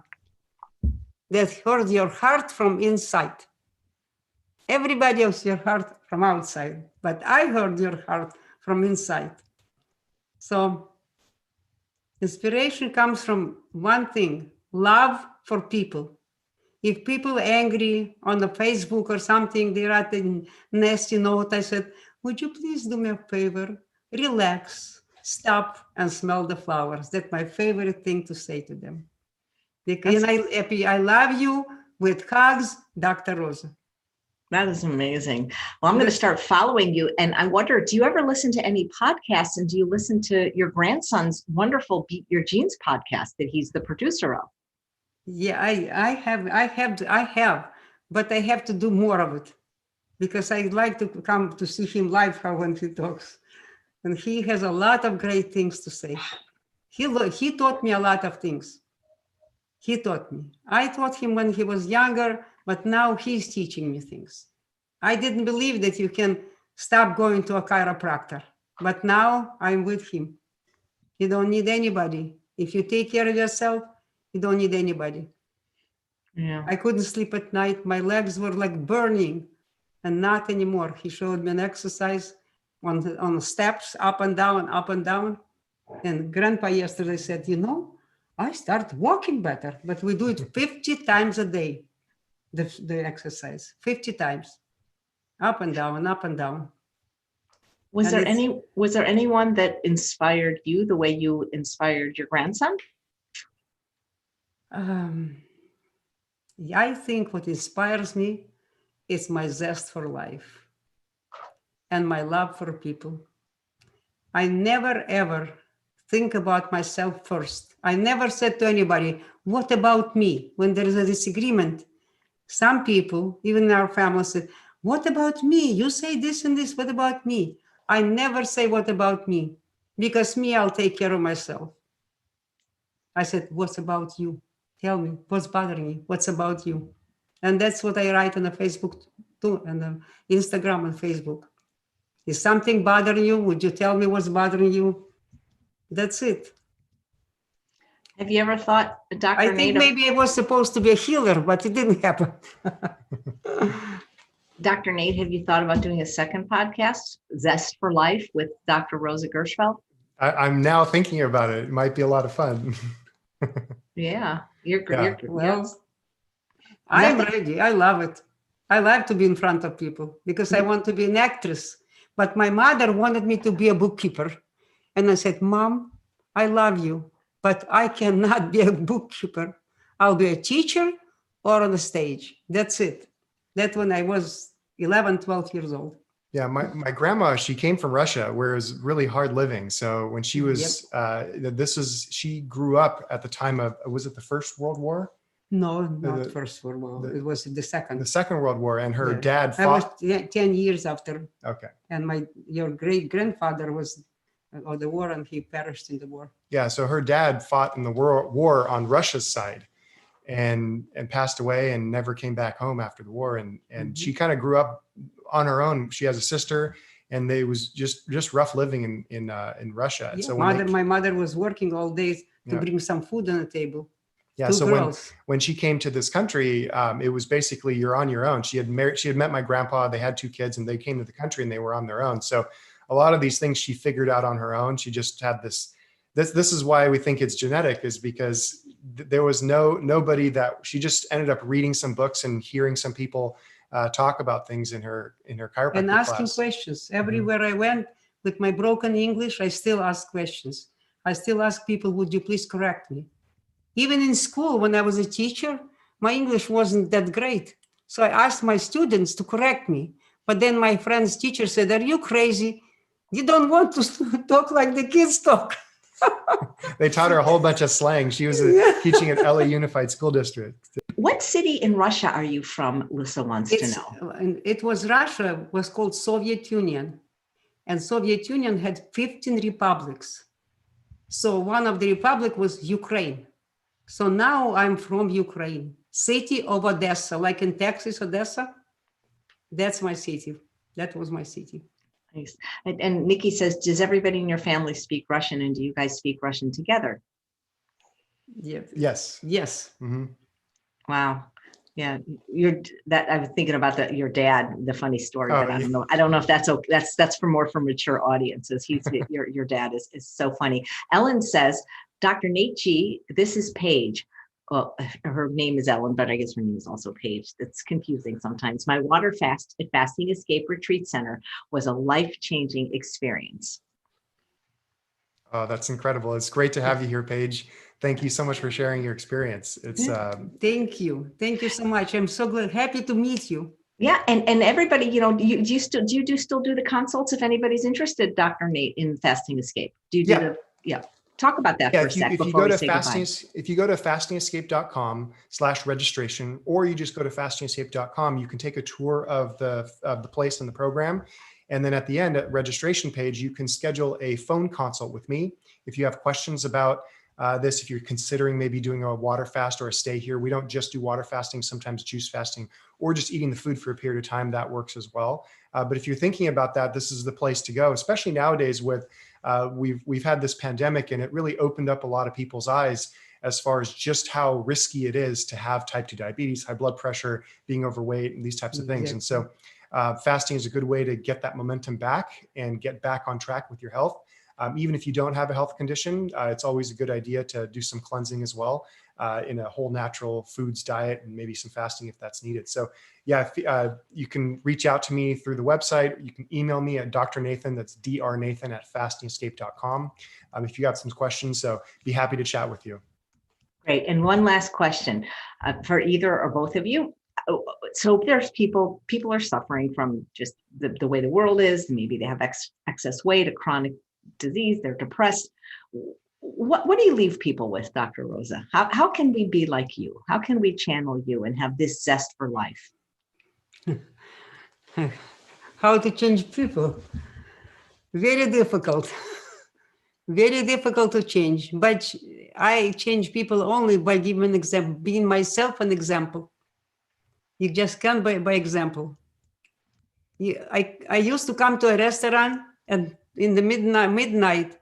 that heard your heart from inside. Everybody else your heart from outside, but I heard your heart from inside." So inspiration comes from one thing: love for people. If people are angry on the Facebook or something, they write a nasty note. I said, "Would you please do me a favor? Relax, stop, and smell the flowers." That's my favorite thing to say to them. Because I love you with hugs, Dr. Rosa. That is amazing. Well, I'm going to start following you. And I wonder, do you ever listen to any podcasts, and do you listen to your grandson's wonderful Beat Your Genes podcast that he's the producer of? Yeah, I have, but I have to do more of it, because I like to come to see him live when he talks. And he has a lot of great things to say. He taught me a lot of things. He taught me. I taught him when he was younger, but now he's teaching me things. I didn't believe that you can stop going to a chiropractor, but now I'm with him. You don't need anybody. If you take care of yourself, you don't need anybody. Yeah. I couldn't sleep at night. My legs were like burning, and not anymore. He showed me an exercise on the steps, up and down, up and down. And Grandpa yesterday said, you know, I start walking better, but we do it 50 times a day, the exercise, 50 times, up and down, up and down. Was And there anyone that inspired you the way you inspired your grandson? I think what inspires me is my zest for life and my love for people. I never ever think about myself first. I never said to anybody, what about me? When there is a disagreement, some people, even in our family, said, what about me? You say this and this, what about me? I never say, what about me? Because me, I'll take care of myself. I said, what's about you? Tell me, what's bothering you? What's about you? And that's what I write on the Facebook too, and the Instagram and Facebook. Is something bothering you? Would you tell me what's bothering you? That's it. Have you ever thought, Dr. I think Nader, maybe I was supposed to be a healer, but it didn't happen. Dr. Nate, have you thought about doing a second podcast, Zest for Life, with Dr. Rosa Gershfeld? I'm now thinking about it. It might be a lot of fun. Yeah, Well, I'm ready. I love it. I like to be in front of people because I want to be an actress. But my mother wanted me to be a bookkeeper. And I said, Mom, I love you, but I cannot be a bookkeeper. I'll be a teacher or on the stage. That's it. That's when I was 11, 12 years old. Yeah, my grandma, she came from Russia, where it was really hard living. So when she was, she grew up at the time of, was it the First World War? No, not First World War. It was the second. The Second World War, and her dad fought. I was 10 years after. Okay. And your great grandfather was of the war, and he perished in the war. Yeah, so her dad fought in the war on Russia's side, and passed away and never came back home after the war. And she kind of grew up on her own. She has a sister, and it was just rough living in Russia. Yeah, so my mother was working all day to bring some food on the table. Yeah. So when she came to this country, it was basically you're on your own. She had met my grandpa. They had 2 kids, and they came to the country and they were on their own. So a lot of these things she figured out on her own. She just had this. This is why we think it's genetic, is because there was nobody that she just ended up reading some books and hearing some people talk about things in her chiropractic and asking class. questions. Everywhere I went with my broken English, I still ask questions. I still ask people, would you please correct me? Even in school, when I was a teacher, my English wasn't that great. So I asked my students to correct me. But then my friend's teacher said, are you crazy? You don't want to talk like the kids talk. They taught her a whole bunch of slang. She was teaching at LA Unified School District. What city in Russia are you from? Lisa wants to know. It was Russia, was called Soviet Union. And Soviet Union had 15 republics. So one of the republic was Ukraine. So now I'm from Ukraine, city of Odessa, like in Texas, Odessa. That's my city. That was my city. Nice. And Nikki says, does everybody in your family speak Russian, and do you guys speak Russian together? Yeah. Yes. Yes. Mm-hmm. Wow. Yeah. I was thinking about your dad, the funny story, but I don't know. I don't know if that's okay. That's for mature audiences. Your dad is so funny. Ellen says, Dr. Nate G, this is Paige. Well, her name is Ellen, but I guess her name is also Paige. That's confusing sometimes. My water fast at Fasting Escape Retreat Center was a life-changing experience. Oh, that's incredible. It's great to have you here, Paige. Thank you so much for sharing your experience. It's Thank you. Thank you so much. I'm so glad, happy to meet you. Yeah, and everybody, do you still do the consults if anybody's interested, Dr. Nate, in Fasting Escape? Do you do Talk about that for a sec before we say goodbye. If you go to fastingescape.com/registration, or you just go to fastingescape.com, you can take a tour of the place and the program. And then at the end, at registration page, you can schedule a phone consult with me. If you have questions about this, if you're considering maybe doing a water fast or a stay here, we don't just do water fasting, sometimes juice fasting, or just eating the food for a period of time, that works as well. But if you're thinking about that, this is the place to go, especially nowadays with we've had this pandemic, and it really opened up a lot of people's eyes as far as just how risky it is to have type 2 diabetes, high blood pressure, being overweight, and these types of things. And so fasting is a good way to get that momentum back and get back on track with your health. Even if you don't have a health condition, it's always a good idea to do some cleansing as well in a whole natural foods diet, and maybe some fasting if that's needed. So yeah, you can reach out to me through the website. You can email me at Dr. Nathan, that's drnathan@fastinescape.com. If you got some questions, so be happy to chat with you. Great. And one last question for either or both of you. So there's people are suffering from just the way the world is. Maybe they have excess weight, a chronic disease, they're depressed. What do you leave people with, Dr. Rosa? How can we be like you? How can we channel you and have this zest for life? How to change people? Very difficult. Very difficult to change. But I change people only by giving an example, being myself an example. You just can't by example. I used to come to a restaurant, and in the midnight,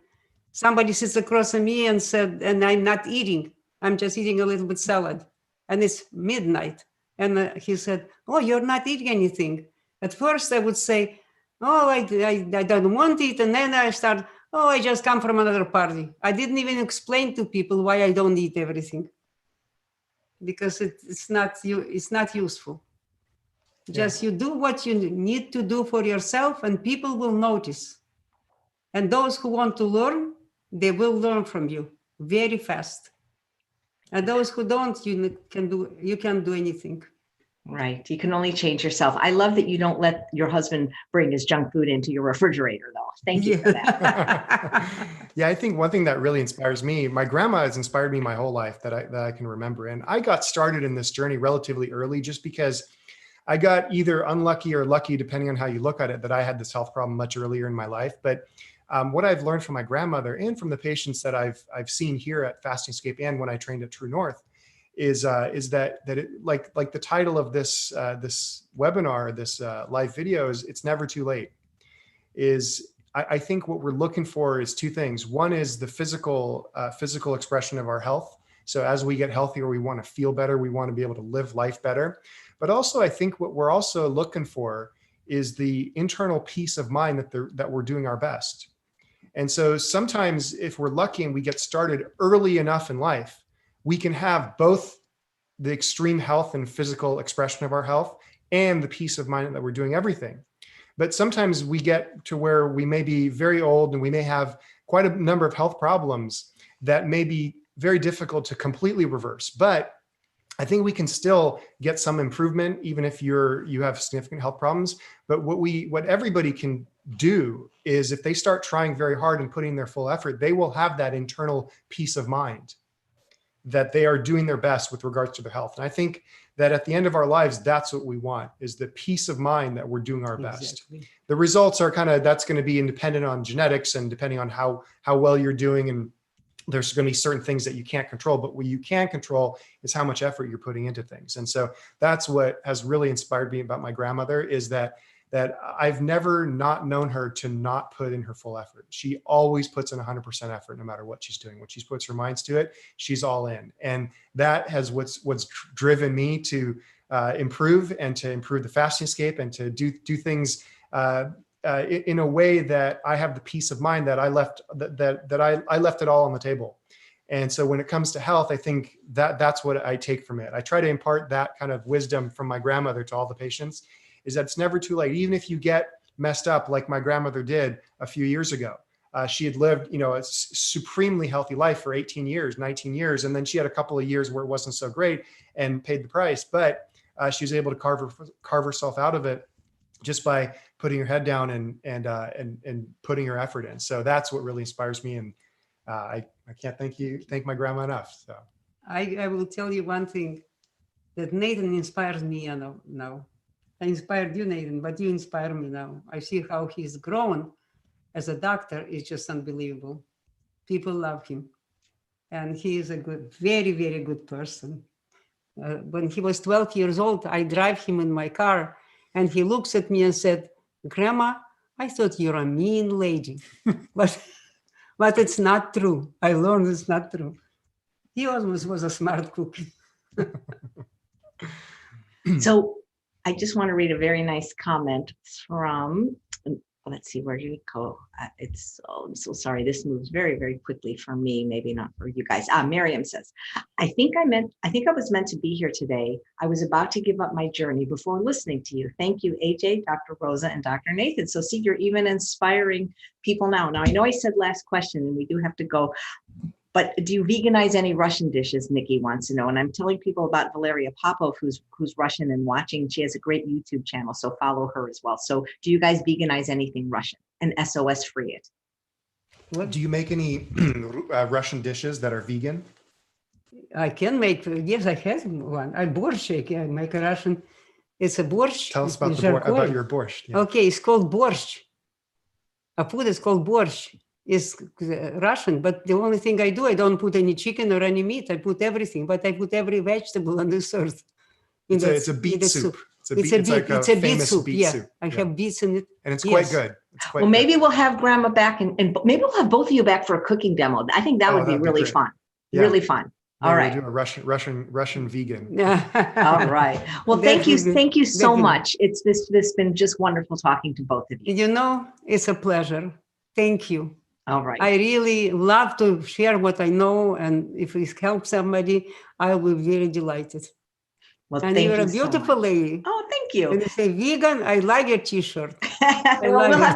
somebody sits across from me and said, and I'm not eating, I'm just eating a little bit salad. And it's midnight. And he said, oh, you're not eating anything. At first I would say, oh, I don't want it. And then I start, oh, I just come from another party. I didn't even explain to people why I don't eat everything, because it's not useful. Just you do what you need to do for yourself, and people will notice. And those who want to learn, they will learn from you very fast. And those who don't, you can't do anything. Right. You can only change yourself. I love that you don't let your husband bring his junk food into your refrigerator, though. Thank you for that. Yeah, I think one thing that really inspires me, my grandma has inspired me my whole life that I can remember. And I got started in this journey relatively early just because I got either unlucky or lucky, depending on how you look at it, that I had this health problem much earlier in my life. But what I've learned from my grandmother and from the patients that I've seen here at Fastingscape and when I trained at True North is that it, like the title of this webinar, this live video is "It's Never Too Late." I think what we're looking for is two things. One is the physical expression of our health. So as we get healthier, we want to feel better. We want to be able to live life better. But also, I think what we're also looking for is the internal peace of mind that we're doing our best. And so sometimes if we're lucky and we get started early enough in life, we can have both the extreme health and physical expression of our health and the peace of mind that we're doing everything. But sometimes we get to where we may be very old and we may have quite a number of health problems that may be very difficult to completely reverse. But I think we can still get some improvement, even if you have significant health problems. But what everybody can do is, if they start trying very hard and putting their full effort, they will have that internal peace of mind that they are doing their best with regards to their health. And I think that at the end of our lives, that's what we want, is the peace of mind that we're doing our best. Exactly. The results are that's going to be independent on genetics and depending on how well you're doing, and there's going to be certain things that you can't control, but what you can control is how much effort you're putting into things. And so that's what has really inspired me about my grandmother, is that I've never not known her to not put in her full effort. She always puts in 100% effort, no matter what she's doing. When she puts her minds to it, she's all in. And that has what's driven me to improve and to improve the Fastingscape and to do things in a way that I have the peace of mind that I left I left it all on the table. And so when it comes to health, I think that's what I take from it. I try to impart that kind of wisdom from my grandmother to all the patients, is that it's never too late. Even if you get messed up like my grandmother did a few years ago. She had lived, a supremely healthy life for 18 years, 19 years. And then she had a couple of years where it wasn't so great and paid the price, but she was able to carve herself out of it just by putting her head down and putting her effort in. So that's what really inspires me. And I can't thank my grandma enough. So I will tell you one thing, that Nathan inspires me now. I inspired you, Nathan, but you inspire me now. I see how he's grown as a doctor. It's just unbelievable. People love him. And he is a very, very good person. When he was 12 years old, I drive him in my car and he looks at me and said, "Grandma, I thought you're a mean lady." but it's not true. I learned it's not true. He always was a smart cook. So I just want to read a very nice comment from, let's see, where did it go? I'm so sorry. This moves very, very quickly for me, maybe not for you guys. Miriam says, I think I was meant to be here today. I was about to give up my journey before listening to you. Thank you, AJ, Dr. Rosa, and Dr. Nathan. So see, you're even inspiring people now. Now, I know I said last question and we do have to go, but do you veganize any Russian dishes? Nikki wants to know. And I'm telling people about Valeria Popov, who's Russian and watching. She has a great YouTube channel, so follow her as well. So do you guys veganize anything Russian and SOS free it? What? Do you make any Russian dishes that are vegan? I can make, yes, I have one. I borscht, I make a Russian. It's a borscht. Tell us about Zharkoi. your borscht. Yeah. Okay, it's called borscht. A food is called borscht. It's Russian, but the only thing I do, I don't put any chicken or any meat. I put everything, but I put every vegetable on this earth. It's a beet soup. It's a beet soup. Yeah, I have beets in it. And it's quite good. Well, maybe we'll have Grandma back and maybe we'll have both of you back for a cooking demo. I think that would be really fun. Yeah. Really fun. Yeah, all right. We'll do a Russian vegan. All right. Well, thank you so much. It's been just wonderful talking to both of you. You know, it's a pleasure. Thank you. All right. I really love to share what I know, and if it helps somebody, I will be very delighted. Well, and you're a beautiful lady. Oh, thank you. And you say vegan, I like your t-shirt. Well, we'll have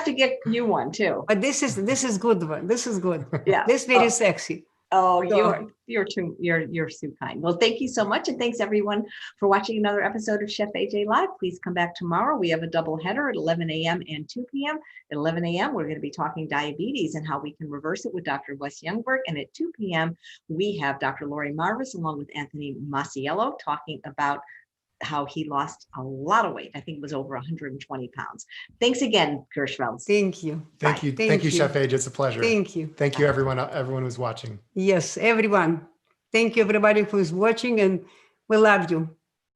to get you one too. But this is good one. This is good. Yeah. This is very sexy. Oh, you're so kind. Well, thank you so much. And thanks everyone for watching another episode of Chef AJ Live. Please come back tomorrow. We have a double header at 11 a.m. and 2 p.m. At 11 a.m., we're going to be talking diabetes and how we can reverse it with Dr. Wes Youngberg. And at 2 p.m., we have Dr. Lori Marvis along with Anthony Masiello talking about how he lost a lot of weight. I think it was over 120 pounds. Thanks again, Gershfeld. Thank you. Thank you, Chef AJ. It's a pleasure. Thank you. Thank you, everyone who's watching. Yes, everyone. Thank you, everybody who's watching, and we love you.